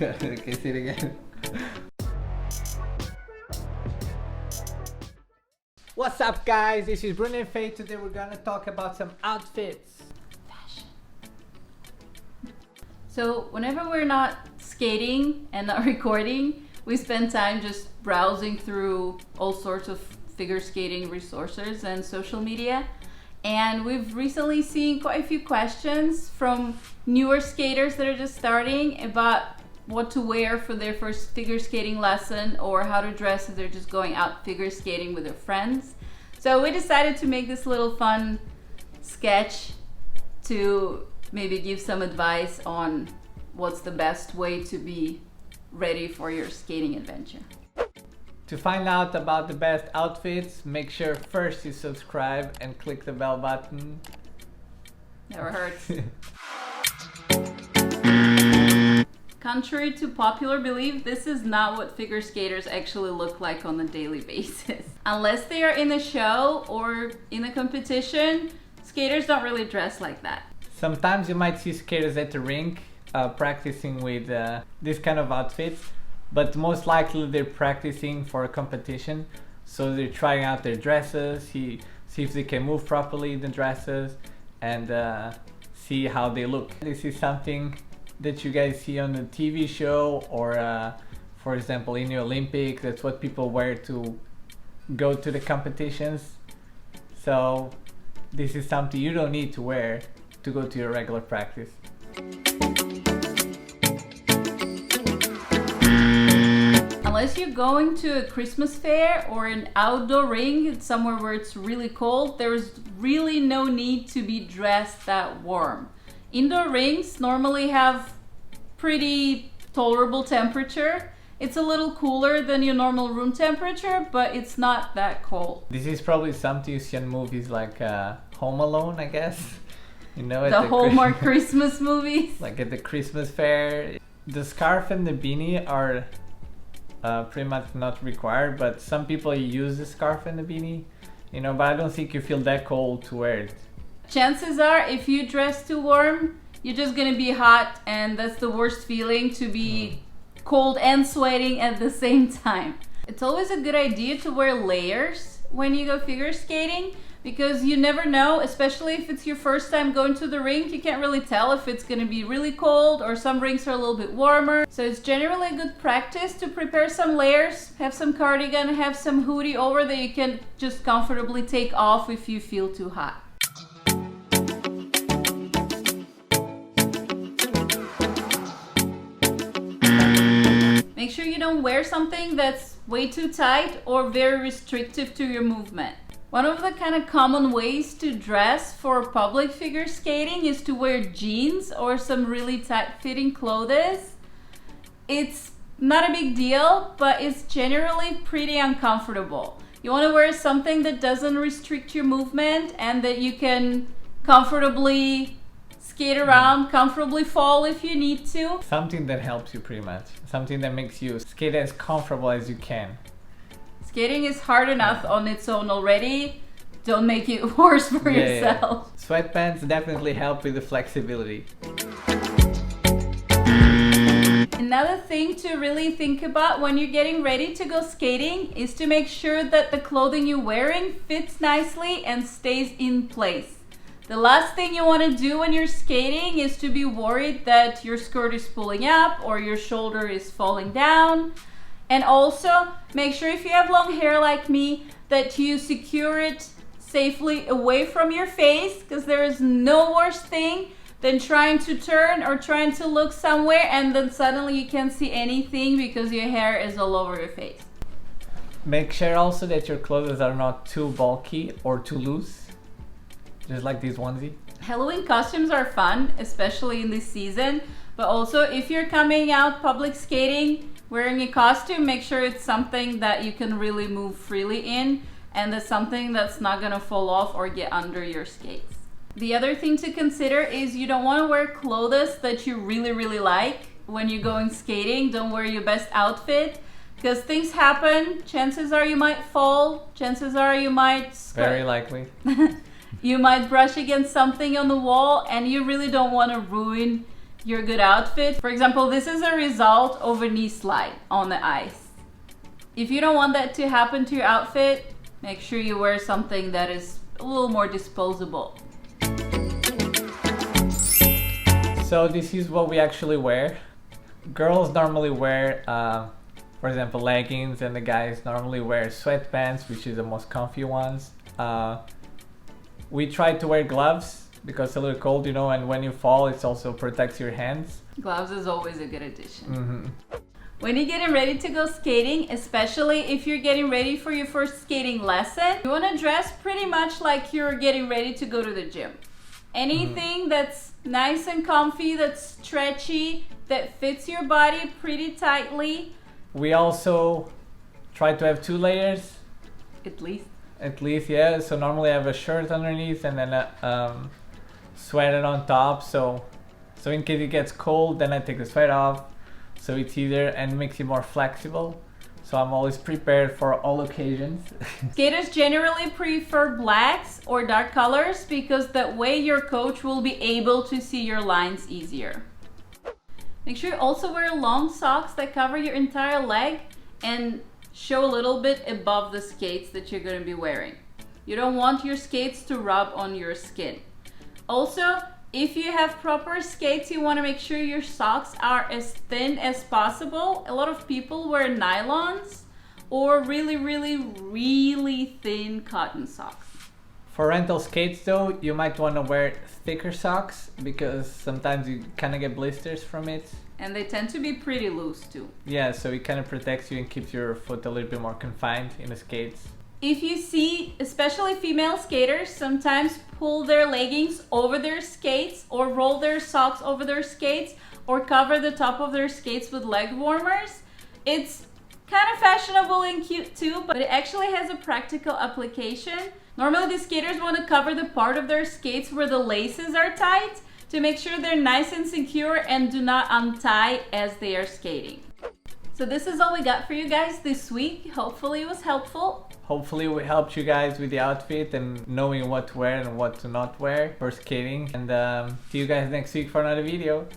Okay, say it again. What's up, guys? This is Bruno and Faye. Today we're gonna talk about some outfits. Fashion. So whenever we're not skating and not recording, we spend time just browsing through all sorts of figure skating resources and social media. And we've recently seen quite a few questions from newer skaters that are just starting about what to wear for their first figure skating lesson or how to dress if they're just going out figure skating with their friends. So we decided to make this little fun sketch to maybe give some advice on what's the best way to be ready for your skating adventure. To find out about the best outfits, make sure first you subscribe and click the bell button. Never hurts. Contrary to popular belief, this is not what figure skaters actually look like on a daily basis. Unless they are in a show or in a competition, skaters don't really dress like that. Sometimes you might see skaters at the rink practicing with this kind of outfits, but most likely they're practicing for a competition. So they're trying out their dresses, see if they can move properly in the dresses, and see how they look. This is something that you guys see on the TV show or for example in the Olympics. That's what people wear to go to the competitions. So this is something you don't need to wear to go to your regular practice. Unless you're going to a Christmas fair or an outdoor ring, somewhere where it's really cold, there's really no need to be dressed that warm. Indoor rings normally have pretty tolerable temperature. It's a little cooler than your normal room temperature, but it's not that cold. This is probably something you see in movies like Home Alone, I guess. You know, at the Hallmark Christmas movies. Like at the Christmas fair. The scarf and the beanie are pretty much not required, but some people use the scarf and the beanie, you know, but I don't think you feel that cold to wear it. Chances are, if you dress too warm, you're just gonna be hot, and that's the worst feeling, to be cold and sweating at the same time. It's always a good idea to wear layers when you go figure skating, because you never know, especially if it's your first time going to the rink, you can't really tell if it's gonna be really cold or some rinks are a little bit warmer. So it's generally a good practice to prepare some layers, have some cardigan, have some hoodie over that you can just comfortably take off if you feel too hot. Make sure you don't wear something that's way too tight or very restrictive to your movement. One of the kind of common ways to dress for public figure skating is to wear jeans or some really tight-fitting clothes. It's not a big deal, but it's generally pretty uncomfortable. You want to wear something that doesn't restrict your movement and that you can comfortably skate around, comfortably fall if you need to. Something that helps you pretty much. Something that makes you skate as comfortable as you can. Skating is hard enough on its own already. Don't make it worse for yourself. Yeah. Sweatpants definitely help with the flexibility. Another thing to really think about when you're getting ready to go skating is to make sure that the clothing you're wearing fits nicely and stays in place. The last thing you want to do when you're skating is to be worried that your skirt is pulling up or your shoulder is falling down. And also, make sure if you have long hair like me, that you secure it safely away from your face, because there is no worse thing than trying to turn or trying to look somewhere and then suddenly you can't see anything because your hair is all over your face. Make sure also that your clothes are not too bulky or too loose. Just like this onesie. Halloween costumes are fun, especially in this season, but also if you're coming out public skating wearing a costume, make sure it's something that you can really move freely in and it's something that's not gonna fall off or get under your skates. The other thing to consider is you don't want to wear clothes that you really like when you're going skating. Don't wear your best outfit, because things happen. Chances are you might fall, chances are you might Very likely. You might brush against something on the wall, and you really don't want to ruin your good outfit. For example, this is a result of a knee slide on the ice. If you don't want that to happen to your outfit, make sure you wear something that is a little more disposable. So this is what we actually wear. Girls normally wear, for example, leggings, and the guys normally wear sweatpants, which is the most comfy ones. We try to wear gloves because it's a little cold, you know, and when you fall, it also protects your hands. Gloves is always a good addition. Mm-hmm. When you're getting ready to go skating, especially if you're getting ready for your first skating lesson, you want to dress pretty much like you're getting ready to go to the gym. Anything that's nice and comfy, that's stretchy, that fits your body pretty tightly. We also try to have 2 layers. At least. At least, yeah. So normally I have a shirt underneath and then a sweater on top. So in case it gets cold, then I take the sweater off. So it's easier and makes it more flexible. So I'm always prepared for all occasions. Skaters generally prefer blacks or dark colors because that way your coach will be able to see your lines easier. Make sure you also wear long socks that cover your entire leg and show a little bit above the skates that you're going to be wearing. You don't want your skates to rub on your skin. Also, if you have proper skates, you want to make sure your socks are as thin as possible. A lot of people wear nylons or really thin cotton socks. For rental skates though, you might want to wear thicker socks because sometimes you kind of get blisters from it. And they tend to be pretty loose too. Yeah, so it kind of protects you and keeps your foot a little bit more confined in the skates. If you see, especially female skaters, sometimes pull their leggings over their skates or roll their socks over their skates or cover the top of their skates with leg warmers. It's kind of fashionable and cute too, but it actually has a practical application. Normally the skaters want to cover the part of their skates where the laces are tight to make sure they're nice and secure and do not untie as they are skating. So this is all we got for you guys this week. Hopefully it was helpful. Hopefully we helped you guys with the outfit and knowing what to wear and what to not wear for skating. And see you guys next week for another video.